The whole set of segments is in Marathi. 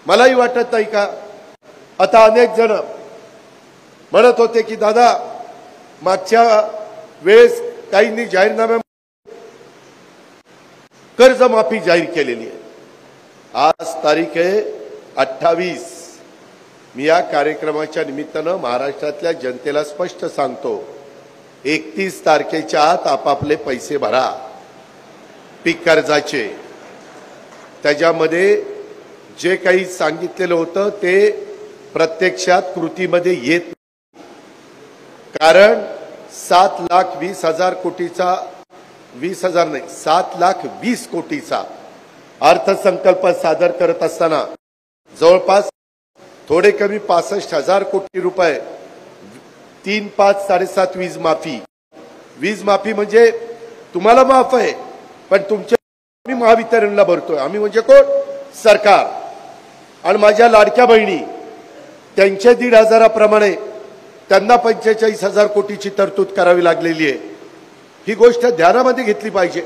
मलाही वाटत नाही का? आता अनेक जण म्हणत होते की दादा मागच्या वेळेस काहींनी जाहीरनाम्या कर्जमाफी जाहीर केलेली आहे। आज तारीख आहे 28। मी या कार्यक्रमाच्या निमित्तानं महाराष्ट्रातल्या जनतेला स्पष्ट सांगतो, 31 तारखेच्या आत आपापले पैसे भरा पीक कर्जाचे। त्याच्यामध्ये जे काही सांगितलेलं होतं ते प्रत्यक्षात कृतीमध्ये येत नाही। कारण 7,20,000 कोटीचा 20,000 नाही 7,20,000 कोटीचा अर्थसंकल्प सादर करत असताना जवळपास थोडे कमी 65,000 कोटी रुपये 3, 5, 7.5 वीज माफी म्हणजे तुम्हाला माफ आहे, पण तुमच्या आम्ही महावितरणला भरतोय। आम्ही म्हणजे कोण? सरकार। आणि माझ्या लाडक्या बहिणी त्यांच्या 1,500 प्रमाणे त्यांना 45,000 कोटीची तरतूद करावी लागलेली आहे। ही गोष्ट ध्यानामध्ये घेतली पाहिजे।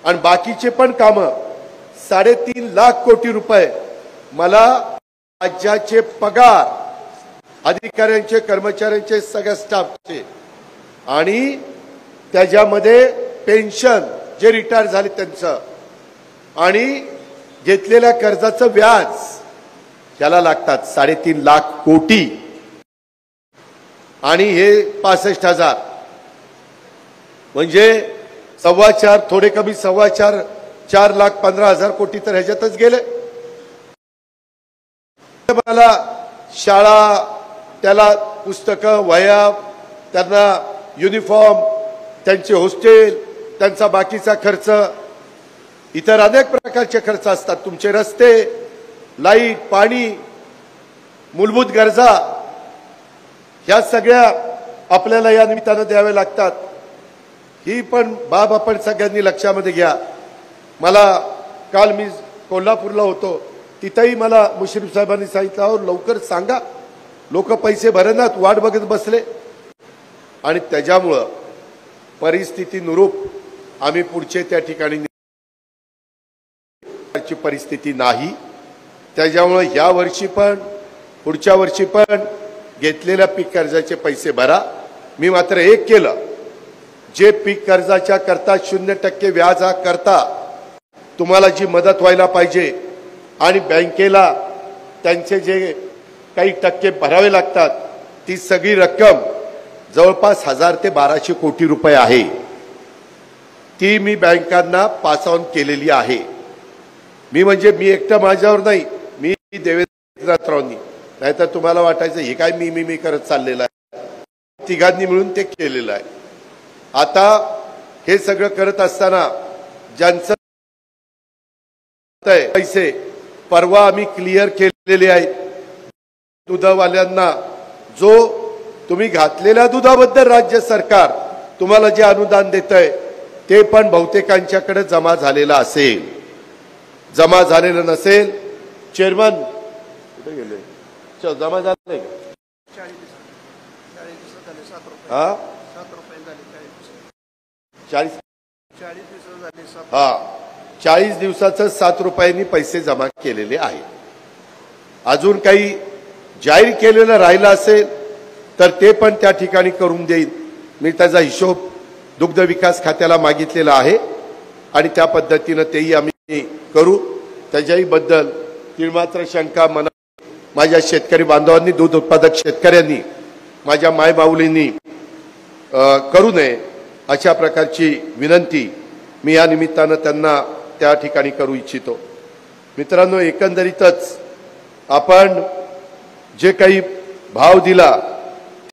आणि बाकीचे पण कामं 3.5 लाख कोटी रुपये मला राज्याचे पगार अधिकाऱ्यांचे कर्मचाऱ्यांचे सगळ्या स्टाफचे आणि त्याच्यामध्ये पेन्शन जे रिटायर झाले त्यांचं आणि घेतलेल्या कर्जाचं व्याज त्याला लागतात 3.5 लाख कोटी आणि हे 65,000 म्हणजे 4.25 थोडे कमी 4.25 4,15,000 कोटी तर ह्याच्यातच गेले। मला शाळा त्याला पुस्तकं वह्या त्यांना युनिफॉर्म त्यांचे हॉस्टेल त्यांचा बाकीचा खर्च इतर अनेक प्रकारचे खर्च असतात। तुमचे रस्ते लाईट पाणी मूलभूत गरजा ह्या सगळ्या आपल्याला या निमित्तानं द्यावे लागतात। ही पण बाब आपण सगळ्यांनी लक्षामध्ये घ्या। मला काल मी कोल्हापूरला होतो, तिथेही मला मुश्रीफ साहेबांनी सांगितलं अहो लवकर सांगा, लोक पैसे भरनात वाट बघत बसले। आणि त्याच्यामुळं परिस्थितीनुरूप आम्ही पुढचे त्या ठिकाणी परिस्थिती नाही। त्याच्यामुळे या वर्षी पण पुढच्या वर्षी पण घेतलेल्या पीक कर्जाचे पैसे भरा। मी मात्र एक केलं, जे पीक कर्जाच्या करता 0% व्याजा करता तुम्हाला जी मदत व्हायला पाहिजे आणि बँकेला त्यांचे जे काही टक्के भरावे लागतात ती सगळी रक्कम जवळपास 1,000 ते 1,200 कोटी रुपये आहे, ती मी बँकांना पास ऑन केलेली आहे। मी म्हणजे मी एकटा माझ्यावर नाही, मी देवेंद्र राऊतांनी, नाहीतर तुम्हाला वाटायचं हे काय मी करत चाललेलं आहे, तिघांनी मिळून ते केलेलं आहे। आता हे सगळं करत असताना ज्यांचं पैसे परवा आम्ही क्लिअर केलेले आहेत, दुधावाल्यांना जो तुम्ही घातलेल्या दुधाबद्दल राज्य सरकार तुम्हाला जे अनुदान देतंय ते पण बहुतेकांच्याकडे जमा झालेलं असेल। जमा झालेलं नसेल, चेअरमन कुठे गेले? जमा झाले का? 40 दिवसाचं 7 रुपयांनी पैसे जमा केलेले आहेत। अजून काही जाहीर केलेलं राहिलं असेल तर ते पण त्या ठिकाणी करून देईन। मी त्याचा हिशोब दुग्ध विकास खात्याला मागितलेला आहे आणि त्या पद्धतीने तेही आम्ही करू। त्याच्याही बद्दल तिळमात्र शंका मना माझ्या शेतकरी बांधवांनी दूध उत्पादक शेतकऱ्यांनी माझ्या मायबाऊलींनी करू नये अशा प्रकारची विनंती मी या निमित्तानं त्यांना त्या ठिकाणी करू इच्छितो। मित्रांनो, एकंदरीतच आपण जे काही भाव दिला